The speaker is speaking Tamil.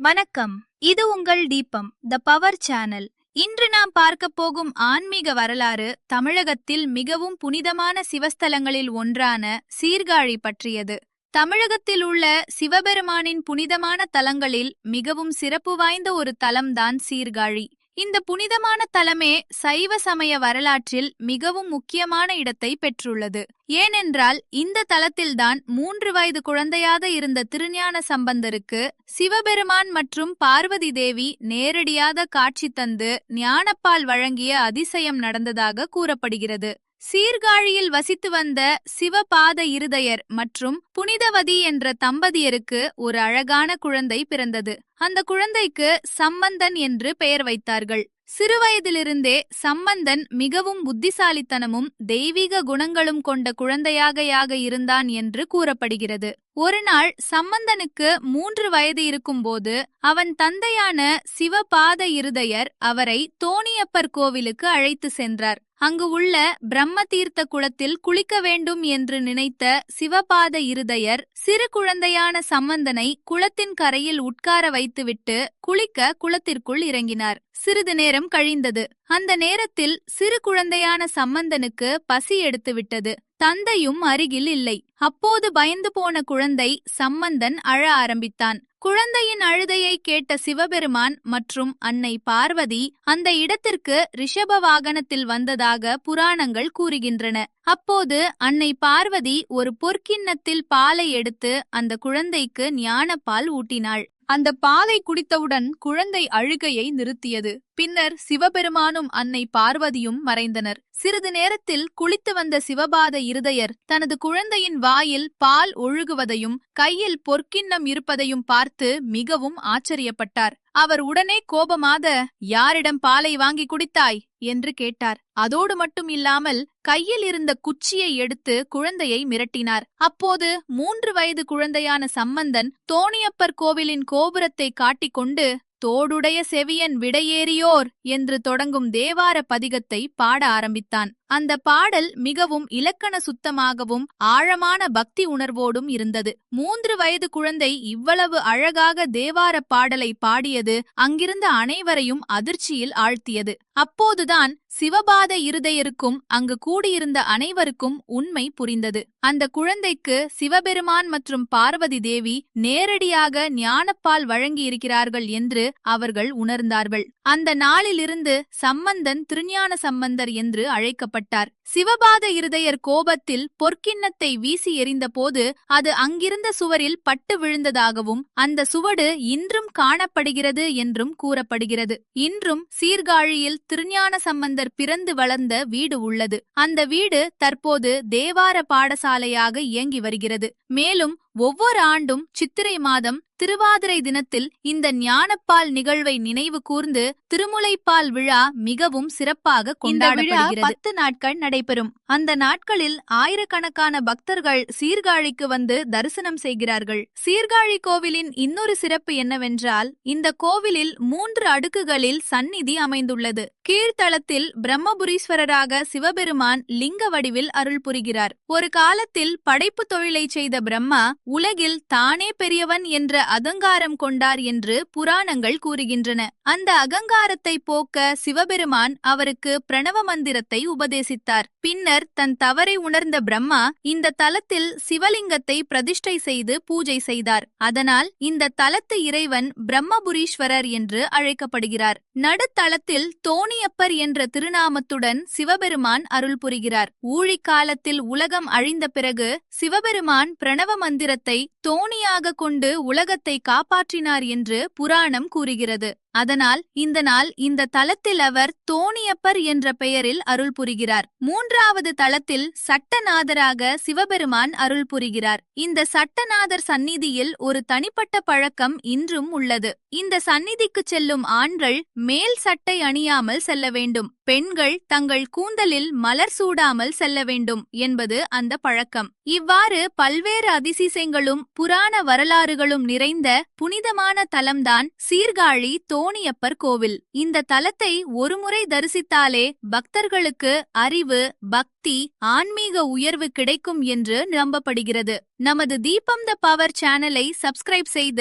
வணக்கம். இது உங்கள் தீபம் த பவர் சேனல். இன்று நாம் பார்க்க போகும் ஆன்மீக வரலாறு தமிழகத்தில் மிகவும் புனிதமான சிவஸ்தலங்களில் ஒன்றான சீர்காழி பற்றியது. தமிழகத்தில் உள்ள சிவபெருமானின் புனிதமான தலங்களில் மிகவும் சிறப்பு வாய்ந்த ஒரு தலம்தான் சீர்காழி. இந்த புனிதமான தலமே சைவ சமய வரலாற்றில் மிகவும் முக்கியமான இடத்தை பெற்றுள்ளது. ஏனென்றால் இந்த தலத்தில்தான் 3 வயது குழந்தையாக இருந்த திருஞான சம்பந்தருக்கு சிவபெருமான் மற்றும் பார்வதி தேவி நேரடியாக காட்சி தந்து ஞானப்பால் வழங்கிய அதிசயம் நடந்ததாக கூறப்படுகிறது. சீர்காழியில் வசித்து வந்த சிவபாத இருதயர் மற்றும் புனிதவதி என்ற தம்பதியருக்கு ஒரு அழகான குழந்தை பிறந்தது. அந்த குழந்தைக்கு சம்பந்தன் என்று பெயர் வைத்தார்கள். சிறுவயதிலிருந்தே சம்பந்தன் மிகவும் புத்திசாலித்தனமும் தெய்வீக குணங்களும் கொண்ட குழந்தையாக இருந்தான் என்று கூறப்படுகிறது. ஒருநாள் சம்பந்தனுக்கு 3 வயது இருக்கும்போது அவன் தந்தையான சிவபாத இருதயர் அவரை தோணியப்பர் கோவிலுக்கு அழைத்து சென்றார். அங்கு உள்ள பிரம்ம தீர்த்த குளத்தில் குளிக்க வேண்டும் என்று நினைத்த சிவபாத இருதயர் சிறு குழந்தையான சம்பந்தனை குளத்தின் கரையில் உட்கார வைத்துவிட்டு குளிக்க குளத்திற்குள் இறங்கினார். சிறிது நேரம் கழிந்தது. அந்த நேரத்தில் சிறு குழந்தையான சம்பந்தனுக்கு பசி எடுத்துவிட்டது. தந்தையும் அருகில் இல்லை. அப்போது பயந்து போன குழந்தை சம்பந்தன் அழ ஆரம்பித்தான். குழந்தையின் அழுதையை கேட்ட சிவபெருமான் மற்றும் அன்னை பார்வதி அந்த இடத்திற்கு ரிஷப வாகனத்தில் வந்ததாக புராணங்கள் கூறுகின்றன. அப்போது அன்னை பார்வதி ஒரு பொற்கிண்ணத்தில் பாலை எடுத்து அந்த குழந்தைக்கு ஞானப்பால் ஊட்டினாள். அந்த பாலை குடித்தவுடன் குழந்தை அழுகையை நிறுத்தியது. பின்னர் சிவபெருமானும் அன்னை பார்வதியும் மறைந்தனர். சிறிது நேரத்தில் குளித்து வந்த சிவபாத இருதயர் தனது குழந்தையின் வாயில் பால் ஒழுகுவதையும் கையில் பொற்கிண்ணம் இருப்பதையும் பார்த்து மிகவும் ஆச்சரியப்பட்டார். அவர் உடனே கோபமாக, யாரிடம் பாலை வாங்கி குடித்தாய் என்று கேட்டார். அதோடு மட்டும் இல்லாமல் கையில் இருந்த குச்சியை எடுத்து குழந்தையை மிரட்டினார். அப்போது 3 வயது குழந்தையான சம்பந்தன் தோணியப்பர் கோவிலின் கோபுரத்தை காட்டிக்கொண்டு தோடுடைய செவியன் விடையேறியோர் என்று தொடங்கும் தேவார பதிகத்தை பாட ஆரம்பித்தான். அந்த பாடல் மிகவும் இலக்கண சுத்தமாகவும் ஆழமான பக்தி உணர்வோடும் இருந்தது. 3 வயது குழந்தை இவ்வளவு அழகாக தேவார பாடலை பாடியது அங்கிருந்த அனைவரையும் அதிர்ச்சியில் ஆழ்த்தியது. அப்போதுதான் சிவபாத இருதயருக்கும் அங்கு கூடியிருந்த அனைவருக்கும் உண்மை புரிந்தது. அந்த குழந்தைக்கு சிவபெருமான் மற்றும் பார்வதி தேவி நேரடியாக ஞானப்பால் வழங்கியிருக்கிறார்கள் என்று அவர்கள் உணர்ந்தார்கள். அந்த நாளிலிருந்து சம்பந்தன் திருஞான சம்பந்தர் என்று அழைக்கப்பட்டார். சிவபாத இருதயர் கோபத்தில் பொற்கிண்ணத்தை வீசி எறிந்த போது அது அங்கிருந்த சுவரில் பட்டு விழுந்ததாகவும் அந்த சுவடு இன்றும் காணப்படுகிறது என்றும் கூறப்படுகிறது. இன்றும் சீர்காழியில் திருஞான சம்பந்தர் பிறந்து வளர்ந்த வீடு உள்ளது. அந்த வீடு தற்போது தேவார பாடசாலையாக இயங்கி வருகிறது. மேலும் ஒவ்வொரு ஆண்டும் சித்திரை மாதம் திருவாதிரை தினத்தில் இந்த ஞானப்பால் நிகழ்வை நினைவு கூர்ந்து திருமுலைப்பால் விழா மிகவும் சிறப்பாக கொண்டாடப்படுகிறது. 10 நாட்கள் நடைபெறும். அந்த நாட்களில் ஆயிரக்கணக்கான பக்தர்கள் சீர்காழிக்கு வந்து தரிசனம் செய்கிறார்கள். சீர்காழி கோவிலின் இன்னொரு சிறப்பு என்னவென்றால் இந்த கோவிலில் 3 அடுக்குகளில் சந்நிதி அமைந்துள்ளது. கீழ்த்தளத்தில் பிரம்மபுரீஸ்வரராக சிவபெருமான் லிங்க வடிவில் அருள் புரிகிறார். ஒரு காலத்தில் படைப்பு தொழிலை செய்த பிரம்மா உலகில் தானே பெரியவன் என்ற அகங்காரம் கொண்டார் என்று புராணங்கள் கூறுகின்றன. அந்த அகங்காரத்தை போக்க சிவபெருமான் அவருக்கு பிரணவ மந்திரத்தை உபதேசித்தார். பின்னர் தன் தவறை உணர்ந்த பிரம்மா இந்த தலத்தில் சிவலிங்கத்தை பிரதிஷ்டை செய்து பூஜை செய்தார். அதனால் இந்த தலத்து இறைவன் பிரம்மபுரீஸ்வரர் என்று அழைக்கப்படுகிறார். நடுத்தளத்தில் தோணியப்பர் என்ற திருநாமத்துடன் சிவபெருமான் அருள் புரிகிறார். ஊழிக்காலத்தில் உலகம் அழிந்த பிறகு சிவபெருமான் பிரணவ மந்திரத்தை தோணியாக கொண்டு உலகத்தை காப்பாற்றினார் என்று புராணம் கூறுகிறது. அதனால் இந்த நாள் இந்த தலத்தில் அவர் தோணியப்பர் என்ற பெயரில் அருள் புரிகிறார். 3வது தலத்தில் சட்டநாதராக சிவபெருமான் அருள் புரிகிறார். இந்த சட்டநாதர் சந்நிதியில் ஒரு தனிப்பட்ட பழக்கம் இன்றும் உள்ளது. இந்த சந்நிதிக்கு செல்லும் ஆண்கள் மேல் சட்டை அணியாமல் செல்ல வேண்டும். பெண்கள் தங்கள் கூந்தலில் மலர் சூடாமல் செல்ல வேண்டும் என்பது அந்த பழக்கம். இவ்வாறு பல்வேறு அதிசயங்களும் புராண வரலாறுகளும் நிறைந்த புனிதமான தலம்தான் சீர்காழி தோணியப்பர் கோவில். இந்த தலத்தை ஒருமுறை தரிசித்தாலே பக்தர்களுக்கு அறிவு, பக்தி, ஆன்மீக உயர்வு கிடைக்கும் என்று நம்பப்படுகிறது. நமது தீபம் த பவர் சேனலை சப்ஸ்கிரைப் செய்து